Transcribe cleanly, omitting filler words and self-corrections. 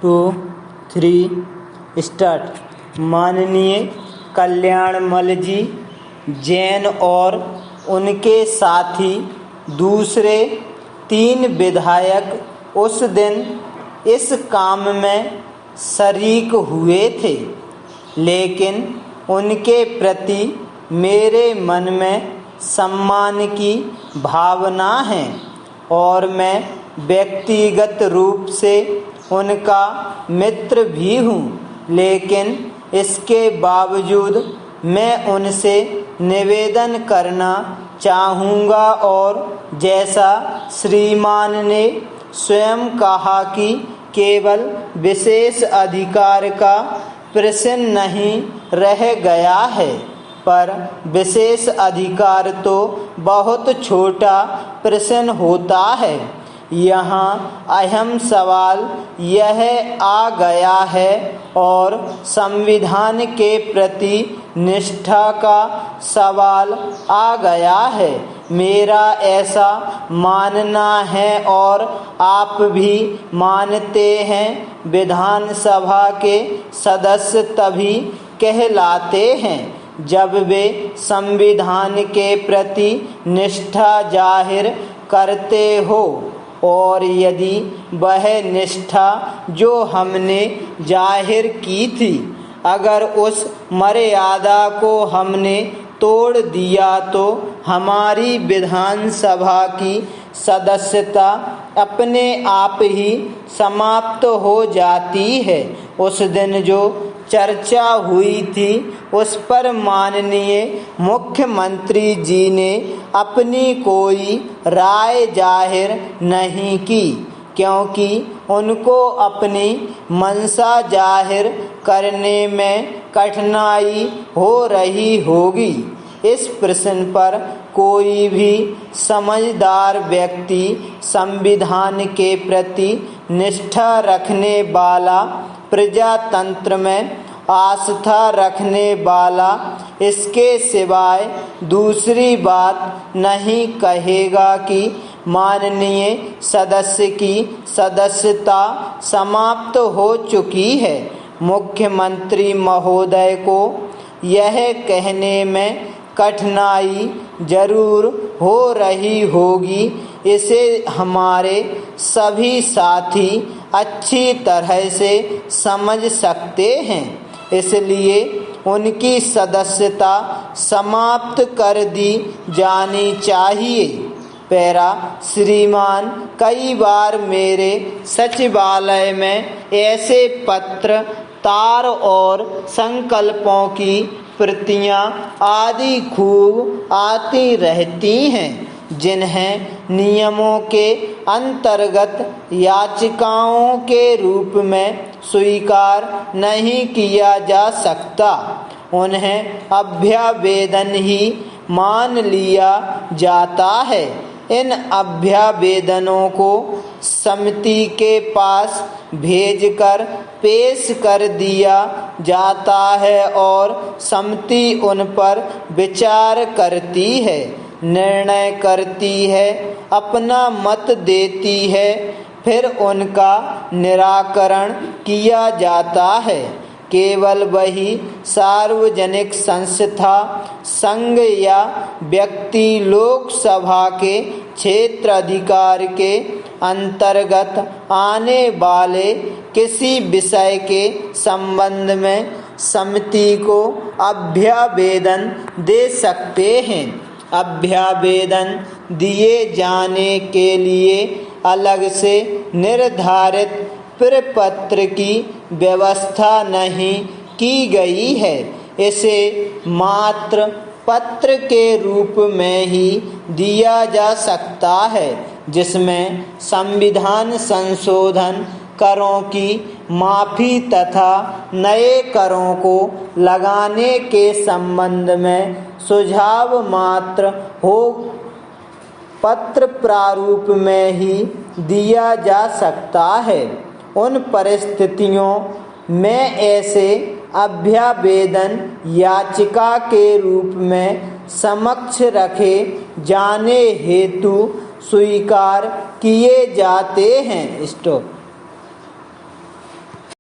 2, 3 start. माननीय कल्याणमल जी, जैन और उनके साथी दूसरे 3 विधायक उस दिन इस काम में शरीक हुए थे, लेकिन उनके प्रति मेरे मन में सम्मान की भावना है और मैं व्यक्तिगत रूप से उनका मित्र भी हूँ। लेकिन इसके बावजूद मैं उनसे निवेदन करना चाहूँगा और जैसा श्रीमान ने स्वयं कहा कि केवल विशेष अधिकार का प्रश्न नहीं रह गया है, पर विशेष अधिकार तो बहुत छोटा प्रश्न होता है। यहाँ अहम सवाल यह आ गया है और संविधान के प्रति निष्ठा का सवाल आ गया है। मेरा ऐसा मानना है और आप भी मानते हैं, विधानसभा के सदस्य तभी कहलाते हैं जब वे संविधान के प्रति निष्ठा जाहिर करते हो, और यदि वह निष्ठा जो हमने जाहिर की थी, अगर उस मर्यादा को हमने तोड़ दिया तो हमारी विधानसभा की सदस्यता अपने आप ही समाप्त हो जाती है। उस दिन जो चर्चा हुई थी उस पर माननीय मुख्यमंत्री जी ने अपनी कोई राय जाहिर नहीं की, क्योंकि उनको अपनी मंशा जाहिर करने में कठिनाई हो रही होगी। इस प्रश्न पर कोई भी समझदार व्यक्ति, संविधान के प्रति निष्ठा रखने वाला, प्रजातंत्र में आस्था रखने वाला, इसके सिवाय दूसरी बात नहीं कहेगा कि माननीय सदस्य की सदस्यता समाप्त हो चुकी है। मुख्यमंत्री महोदय को यह कहने में कठिनाई जरूर हो रही होगी, इसे हमारे सभी साथी अच्छी तरह से समझ सकते हैं, इसलिए उनकी सदस्यता समाप्त कर दी जानी चाहिए। पैरा, श्रीमान कई बार मेरे सचिवालय में ऐसे पत्र, तार और संकल्पों की प्रतियां आदि खूब आती रहती हैं, जिन्हें नियमों के अंतर्गत याचिकाओं के रूप में स्वीकार नहीं किया जा सकता। उन्हें अभ्यावेदन ही मान लिया जाता है। इन अभ्यावेदनों को समिति के पास भेजकर पेश कर दिया जाता है और समिति उन पर विचार करती है, निर्णय करती है, अपना मत देती है, फिर उनका निराकरण किया जाता है। केवल वही सार्वजनिक संस्था, संघ या व्यक्ति लोकसभा के क्षेत्राधिकार के अंतर्गत आने वाले किसी विषय के संबंध में समिति को अभ्यावेदन दे सकते हैं। अभ्यावेदन दिए जाने के लिए अलग से निर्धारित प्रपत्र की व्यवस्था नहीं की गई है। इसे मात्र पत्र के रूप में ही दिया जा सकता है, जिसमें संविधान संशोधन, करों की माफी तथा नए करों को लगाने के संबंध में सुझाव मात्र हो। पत्र प्रारूप में ही दिया जा सकता है। उन परिस्थितियों में ऐसे अभ्यावेदन याचिका के रूप में समक्ष रखे जाने हेतु स्वीकार किए जाते हैं। स्टॉप।